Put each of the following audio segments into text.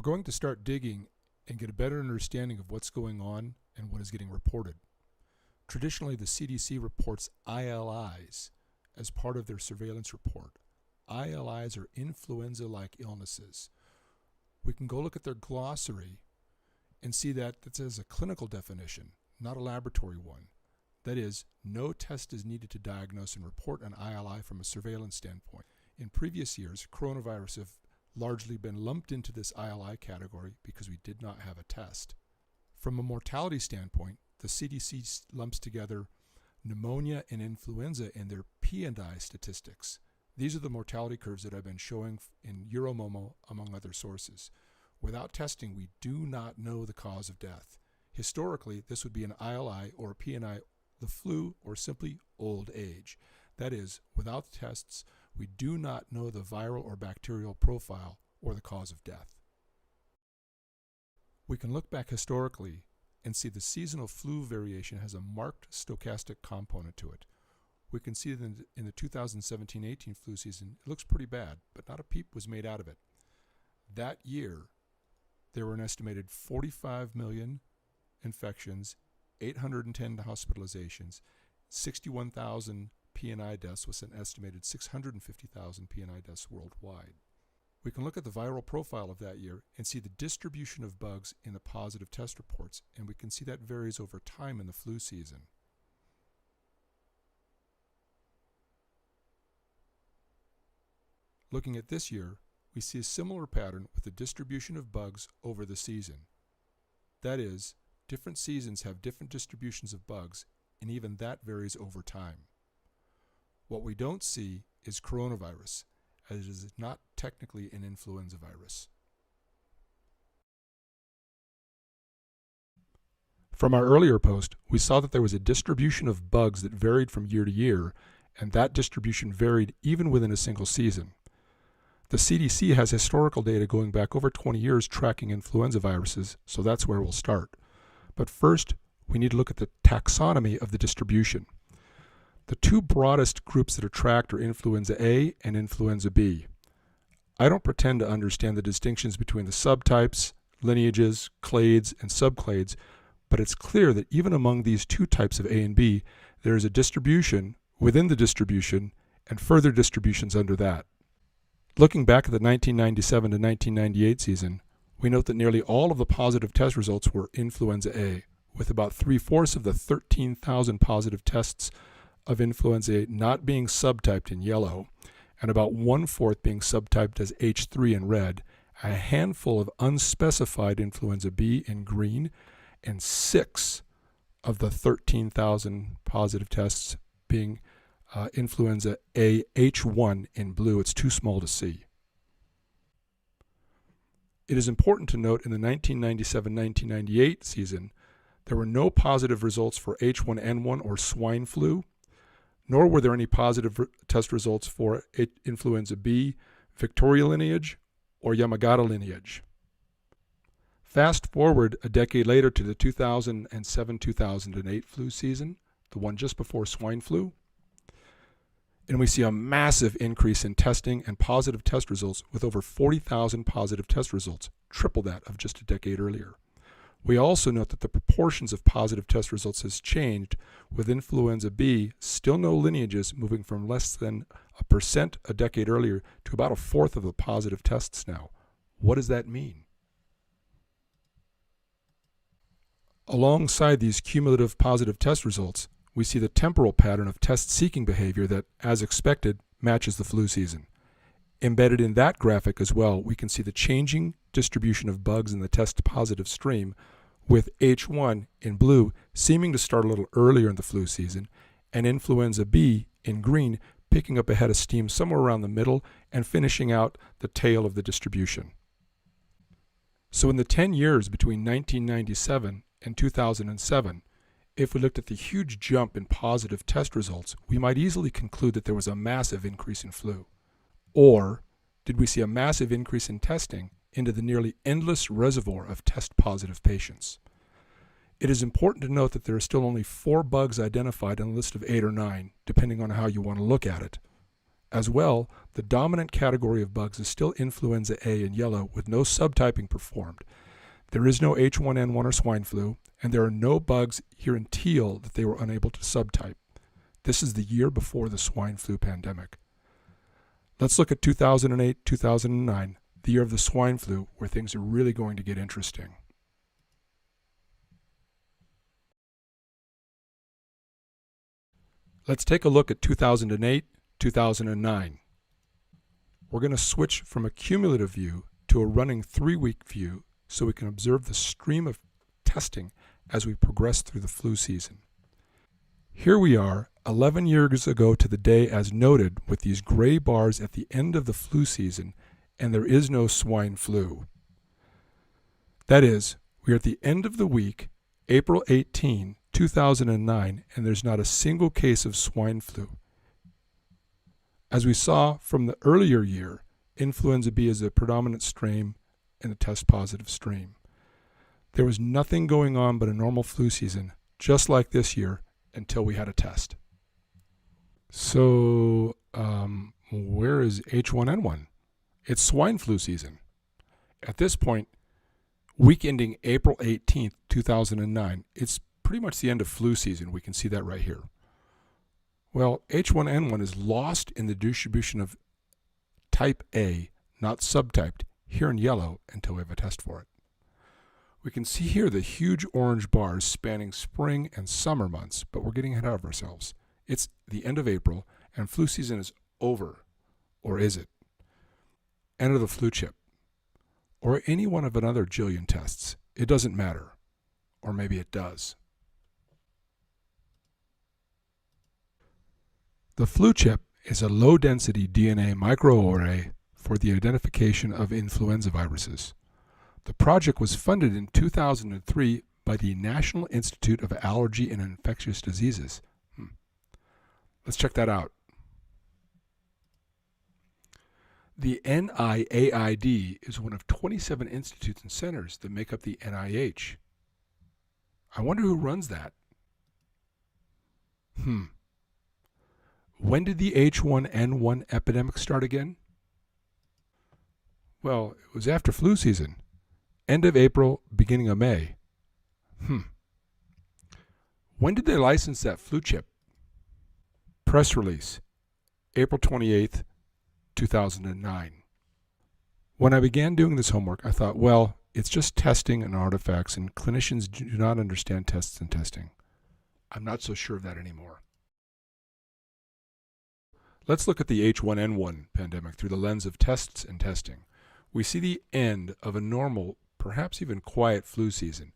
We're going to start digging and get a better understanding of what's going on and what is getting reported. Traditionally, the CDC reports ILIs as part of their surveillance report. ILIs are influenza-like illnesses. We can go look at their glossary and see that it says a clinical definition, not a laboratory one. That is, no test is needed to diagnose and report an ILI from a surveillance standpoint. In previous years, coronavirus have largely been lumped into this ILI category because we did not have a test. From a mortality standpoint, the CDC lumps together pneumonia and influenza in their P&I statistics. These are the mortality curves that I've been showing in Euromomo, among other sources. Without testing, we do not know the cause of death. Historically, this would be an ILI or a P&I, the flu, or simply old age. That is, without tests, we do not know the viral or bacterial profile or the cause of death. We can look back historically and see the seasonal flu variation has a marked stochastic component to it. We can see that in the 2017-18 flu season, it looks pretty bad, but not a peep was made out of it. That year, there were an estimated 45 million infections, 810 hospitalizations, 61,000 P&I deaths with an estimated 650,000 P&I deaths worldwide. We can look at the viral profile of that year and see the distribution of bugs in the positive test reports, and we can see that varies over time in the flu season. Looking at this year, we see a similar pattern with the distribution of bugs over the season. That is, different seasons have different distributions of bugs, and even that varies over time. What we don't see is coronavirus, as it is not technically an influenza virus. From our earlier post, we saw that there was a distribution of bugs that varied from year to year, and that distribution varied even within a single season. The CDC has historical data going back over 20 years tracking influenza viruses, so that's where we'll start. But first, we need to look at the taxonomy of the distribution. The two broadest groups that are tracked are influenza A and influenza B. I don't pretend to understand the distinctions between the subtypes, lineages, clades, and subclades, but it's clear that even among these two types of A and B, there is a distribution within the distribution and further distributions under that. Looking back at the 1997 to 1998 season, we note that nearly all of the positive test results were influenza A, with about 3/4 of the 13,000 positive tests of influenza A not being subtyped in yellow, and about 1/4 being subtyped as H3 in red, a handful of unspecified influenza B in green, and 6 of the 13,000 positive tests being influenza A H1 in blue. It's too small to see. It is important to note in the 1997-1998 season, there were no positive results for H1N1 or swine flu, nor were there any positive test results for influenza B, Victoria lineage, or Yamagata lineage. Fast forward a decade later to the 2007-2008 flu season, the one just before swine flu, and we see a massive increase in testing and positive test results with over 40,000 positive test results, triple that of just a decade earlier. We also note that the proportions of positive test results has changed, with influenza B, still no lineages, moving from less than 1% a decade earlier to about 1/4 of the positive tests now. What does that mean? Alongside these cumulative positive test results, we see the temporal pattern of test-seeking behavior that, as expected, matches the flu season. Embedded in that graphic as well, we can see the changing distribution of bugs in the test-positive stream, with H1 in blue seeming to start a little earlier in the flu season, and influenza B in green picking up a head of steam somewhere around the middle and finishing out the tail of the distribution. So in the 10 years between 1997 and 2007, if we looked at the huge jump in positive test results, we might easily conclude that there was a massive increase in flu. Or did we see a massive increase in testing into the nearly endless reservoir of test-positive patients? It is important to note that there are still only 4 bugs identified on a list of 8 or 9, depending on how you want to look at it. As well, the dominant category of bugs is still influenza A in yellow with no subtyping performed. There is no H1N1 or swine flu, and there are no bugs here in teal that they were unable to subtype. This is the year before the swine flu pandemic. Let's look at 2008, 2009, the year of the swine flu, where things are really going to get interesting. Let's take a look at 2008, 2009. We're going to switch from a cumulative view to a running 3-week view so we can observe the stream of testing as we progress through the flu season. Here we are, 11 years ago to the day as noted, with these gray bars at the end of the flu season, and there is no swine flu. That is, we are at the end of the week, April 18, 2009, and there's not a single case of swine flu. As we saw from the earlier year, influenza B is the predominant strain and the test-positive strain. There was nothing going on but a normal flu season, just like this year, until we had a test. So, where is H1N1? It's swine flu season. At this point, week ending April 18th, 2009, it's pretty much the end of flu season. We can see that right here. Well, H1N1 is lost in the distribution of type A, not subtyped, here in yellow until we have a test for it. We can see here the huge orange bars spanning spring and summer months, but we're getting ahead of ourselves. It's the end of April, and flu season is over. Or is it? Enter the flu chip. Or any one of another jillion tests. It doesn't matter. Or maybe it does. The flu chip is a low-density DNA microarray for the identification of influenza viruses. The project was funded in 2003 by the National Institute of Allergy and Infectious Diseases. Let's check that out. The NIAID is one of 27 institutes and centers that make up the NIH. I wonder who runs that. When did the H1N1 epidemic start again? Well, it was after flu season. End of April, beginning of May. When did they license that flu chip? Press release, April 28th, 2009. When I began doing this homework, I thought, well, it's just testing and artifacts, and clinicians do not understand tests and testing. I'm not so sure of that anymore. Let's look at the H1N1 pandemic through the lens of tests and testing. We see the end of a normal, perhaps even quiet flu season,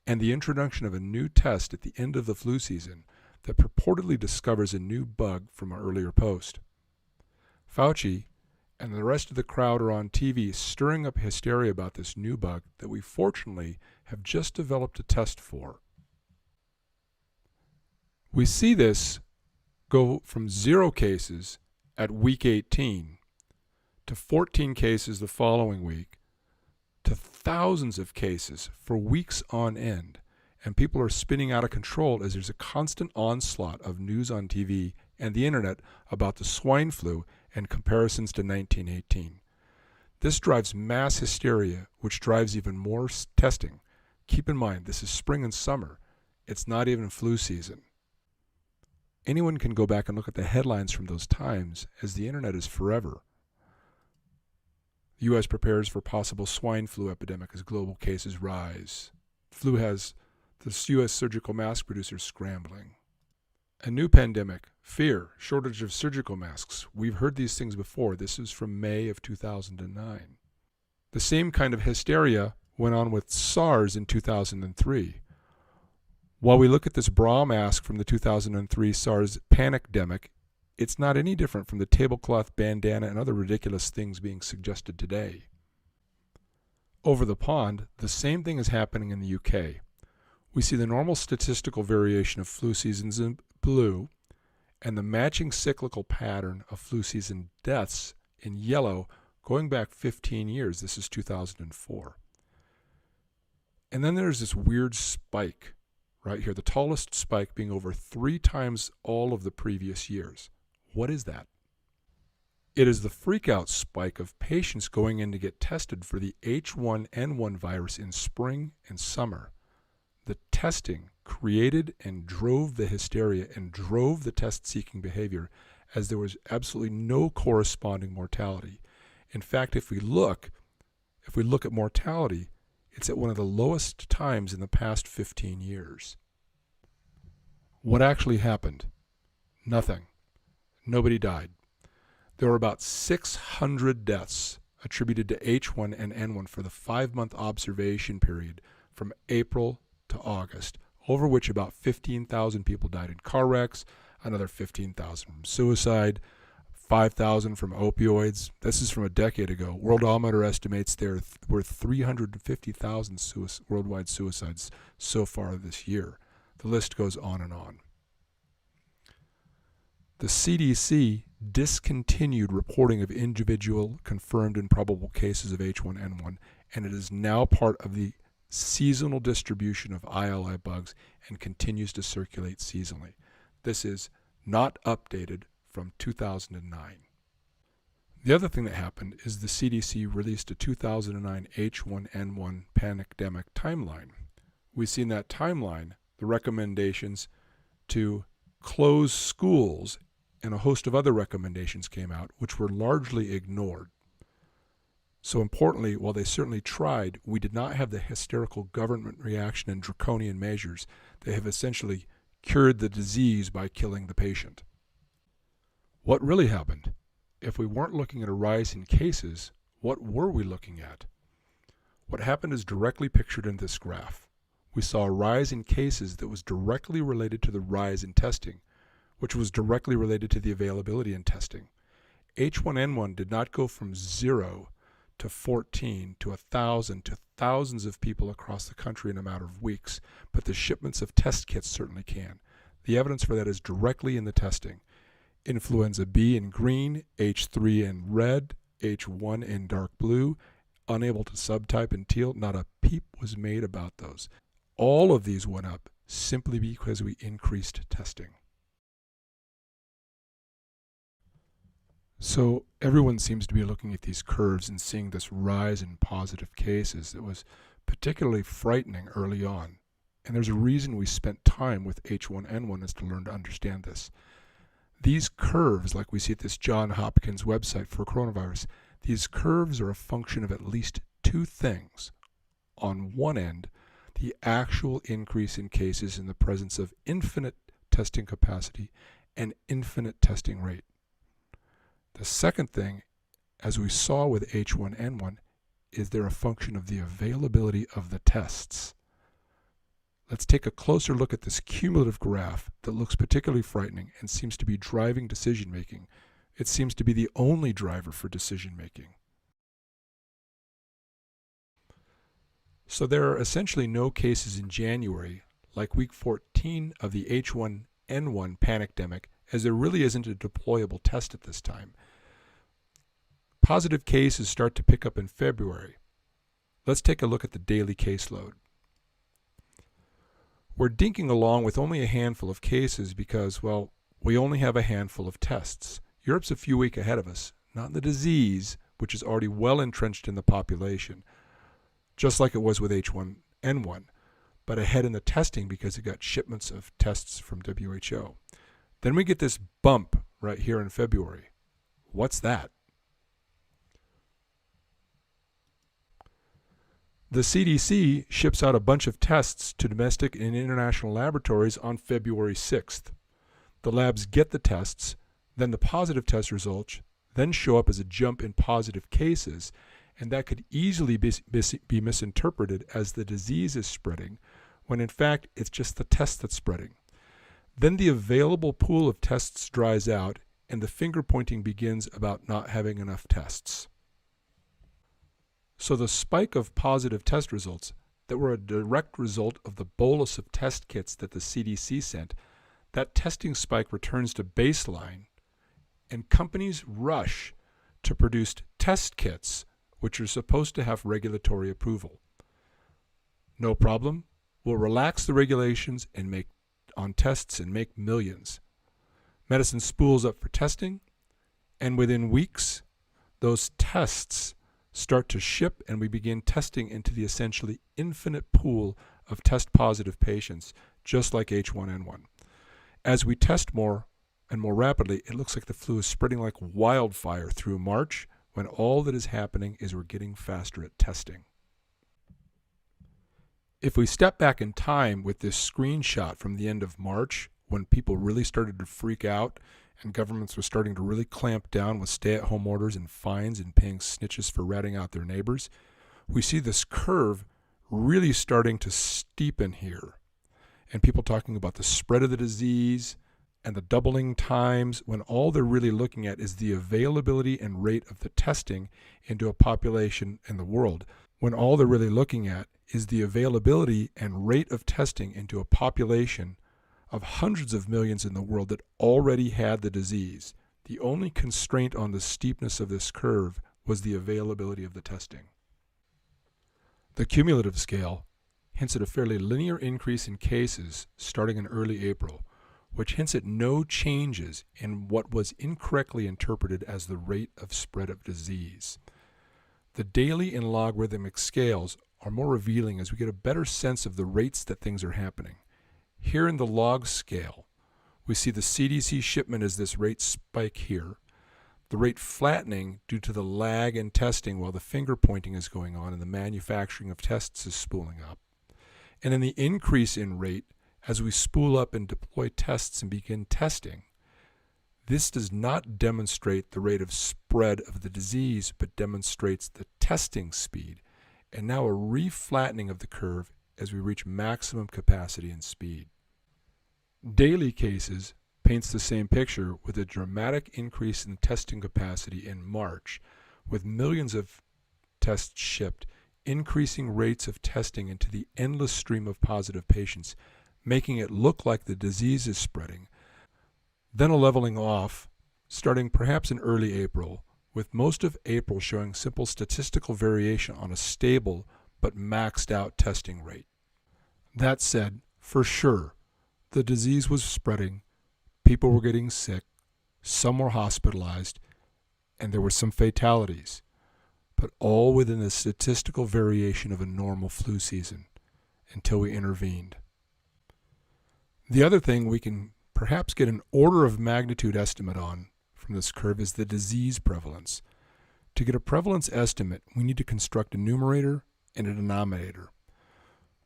and the introduction of a new test at the end of the flu season that purportedly discovers a new bug from our earlier post. Fauci and the rest of the crowd are on TV stirring up hysteria about this new bug that we fortunately have just developed a test for. We see this go from 0 cases at week 18 to 14 cases the following week to thousands of cases for weeks on end. And people are spinning out of control as there's a constant onslaught of news on TV and the internet about the swine flu and comparisons to 1918. This drives mass hysteria, which drives even more testing. Keep in mind, this is spring and summer. It's not even flu season. Anyone can go back and look at the headlines from those times, as the internet is forever. The U.S. prepares for possible swine flu epidemic as global cases rise. Flu has the U.S. surgical mask producers scrambling. A new pandemic, fear, shortage of surgical masks. We've heard these things before. This is from May of 2009. The same kind of hysteria went on with SARS in 2003. While we look at this bra mask from the 2003 SARS panicdemic, it's not any different from the tablecloth bandana and other ridiculous things being suggested today. Over the pond, the same thing is happening in the UK. We see the normal statistical variation of flu seasons in blue and the matching cyclical pattern of flu season deaths in yellow going back 15 years. This is 2004. And then there's this weird spike right here, the tallest spike being over 3 times all of the previous years. What is that? It is the freakout spike of patients going in to get tested for the H1N1 virus in spring and summer. The testing created and drove the hysteria and drove the test-seeking behavior, as there was absolutely no corresponding mortality. In fact, if we look at mortality, it's at one of the lowest times in the past 15 years. What actually happened? Nothing. Nobody died. There were about 600 deaths attributed to H1 and N1 for the 5-month observation period from April to August, over which about 15,000 people died in car wrecks, another 15,000 from suicide, 5,000 from opioids. This is from a decade ago. Worldometer estimates there were 350,000 worldwide suicides so far this year. The list goes on and on. The CDC discontinued reporting of individual confirmed and probable cases of H1N1, and it is now part of the seasonal distribution of ILI bugs and continues to circulate seasonally. This is not updated from 2009. The other thing that happened is the CDC released a 2009 H1N1 pandemic timeline. We see in that timeline the recommendations to close schools, and a host of other recommendations came out, which were largely ignored. So importantly, while they certainly tried, we did not have the hysterical government reaction and draconian measures that have essentially cured the disease by killing the patient. What really happened? If we weren't looking at a rise in cases, what were we looking at? What happened is directly pictured in this graph. We saw a rise in cases that was directly related to the rise in testing, which was directly related to the availability in testing. H1N1 did not go from 0 to 14 to 1,000 to thousands of people across the country in a matter of weeks, but the shipments of test kits certainly can. The evidence for that is directly in the testing. Influenza B in green, H3 in red, H1 in dark blue, unable to subtype in teal. Not a peep was made about those. All of these went up simply because we increased testing. So everyone seems to be looking at these curves and seeing this rise in positive cases that was particularly frightening early on. And there's a reason we spent time with H1N1 is to learn to understand this. These curves, like we see at this Johns Hopkins website for coronavirus, these curves are a function of at least two things. On one end, the actual increase in cases in the presence of infinite testing capacity and infinite testing rate. The second thing, as we saw with H1N1, is they're a function of the availability of the tests. Let's take a closer look at this cumulative graph that looks particularly frightening and seems to be driving decision-making. It seems to be the only driver for decision-making. So there are essentially no cases in January, like week 14 of the H1N1 pandemic, as there really isn't a deployable test at this time. Positive cases start to pick up in February. Let's take a look at the daily caseload. We're dinking along with only a handful of cases because, well, we only have a handful of tests. Europe's a few weeks ahead of us, not in the disease, which is already well entrenched in the population, just like it was with H1N1, but ahead in the testing because it got shipments of tests from WHO. Then we get this bump right here in February. What's that? The CDC ships out a bunch of tests to domestic and international laboratories on February 6th. The labs get the tests, then the positive test results then show up as a jump in positive cases, and that could easily be misinterpreted as the disease is spreading, when in fact it's just the test that's spreading. Then the available pool of tests dries out, and the finger pointing begins about not having enough tests. So the spike of positive test results that were a direct result of the bolus of test kits that the CDC sent, that testing spike returns to baseline, and companies rush to produce test kits which are supposed to have regulatory approval. No problem, we'll relax the regulations and make on tests and make millions. Medicine spools up for testing, And within weeks, those tests start to ship, and we begin testing into the essentially infinite pool of test-positive patients, just like H1N1. As we test more and more rapidly, it looks like the flu is spreading like wildfire through March, when all that is happening is we're getting faster at testing. If we step back in time with this screenshot from the end of March, when people really started to freak out and governments were starting to really clamp down with stay-at-home orders and fines and paying snitches for ratting out their neighbors, we see this curve really starting to steepen here. And people talking about the spread of the disease and the doubling times, when all they're really looking at is the availability and rate of the testing into a population in the world. When all they're really looking at is the availability and rate of testing into a population of hundreds of millions in the world that already had the disease. The only constraint on the steepness of this curve was the availability of the testing. The cumulative scale hints at a fairly linear increase in cases starting in early April, which hints at no changes in what was incorrectly interpreted as the rate of spread of disease. The daily and logarithmic scales are more revealing as we get a better sense of the rates that things are happening. Here in the log scale, we see the CDC shipment as this rate spike here, the rate flattening due to the lag in testing while the finger pointing is going on and the manufacturing of tests is spooling up, and then the increase in rate as we spool up and deploy tests and begin testing. This does not demonstrate the rate of spread of the disease, but demonstrates the testing speed, and now a reflattening of the curve as we reach maximum capacity and speed. Daily cases paints the same picture with a dramatic increase in testing capacity in March, with millions of tests shipped, increasing rates of testing into the endless stream of positive patients, making it look like the disease is spreading. Then a leveling off, starting perhaps in early April, with most of April showing simple statistical variation on a stable but maxed out testing rate. That said, for sure, the disease was spreading, people were getting sick, some were hospitalized, and there were some fatalities, but all within the statistical variation of a normal flu season until we intervened. The other thing we can perhaps get an order of magnitude estimate on from this curve is the disease prevalence. To get a prevalence estimate, we need to construct a numerator and a denominator.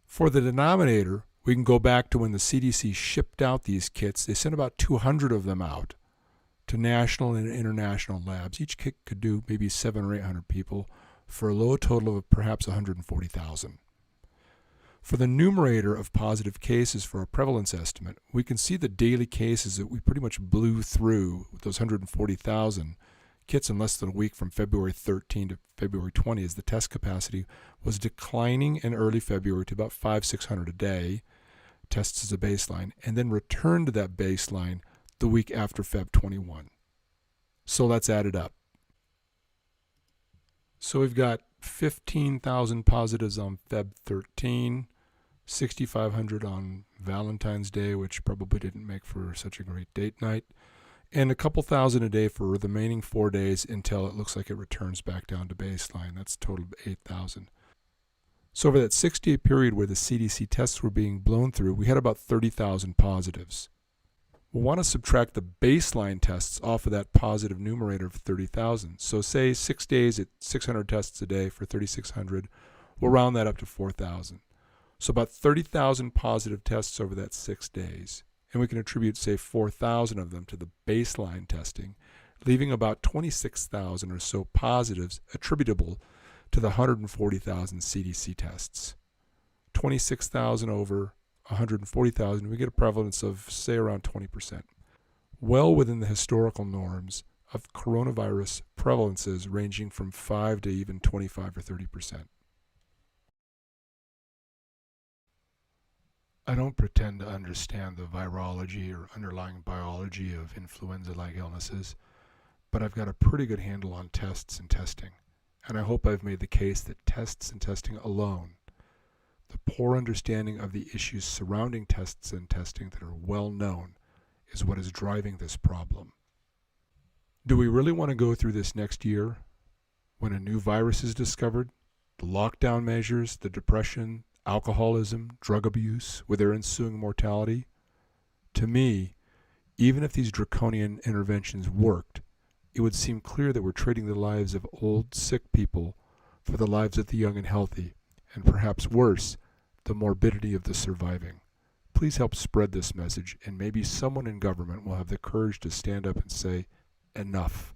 For the denominator, we can go back to when the CDC shipped out these kits. They sent about 200 of them out to national and international labs. Each kit could do maybe 700 or 800 people for a low total of perhaps 140,000. For the numerator of positive cases for a prevalence estimate, we can see the daily cases that we pretty much blew through with those 140,000 kits in less than a week from February 13 to February 20, as the test capacity was declining in early February to about 500-600 a day, tests as a baseline, and then returned to that baseline the week after Feb 21. So let's add it up. So we've got 15,000 positives on Feb 13, 6,500 on Valentine's Day, which probably didn't make for such a great date night, and a couple thousand a day for the remaining 4 days until it looks like it returns back down to baseline. That's a total of 8,000. So over that 6-day period where the CDC tests were being blown through, we had about 30,000 positives. We'll want to subtract the baseline tests off of that positive numerator of 30,000. So say 6 days at 600 tests a day for 3,600. We'll round that up to 4,000. So about 30,000 positive tests over that 6 days. And we can attribute, say, 4,000 of them to the baseline testing, leaving about 26,000 or so positives attributable to the 140,000 CDC tests. 26,000 over 140,000, we get a prevalence of, say, around 20%. Well within the historical norms of coronavirus prevalences ranging from 5 to even 25 or 30%. I don't pretend to understand the virology or underlying biology of influenza-like illnesses, but I've got a pretty good handle on tests and testing, and I hope I've made the case that tests and testing alone, the poor understanding of the issues surrounding tests and testing that are well known, is what is driving this problem. Do we really want to go through this next year when a new virus is discovered? The lockdown measures, the depression, alcoholism, drug abuse, with their ensuing mortality? To me, even if these draconian interventions worked, it would seem clear that we're trading the lives of old, sick people for the lives of the young and healthy, and perhaps worse, the morbidity of the surviving. Please help spread this message, and maybe someone in government will have the courage to stand up and say, enough.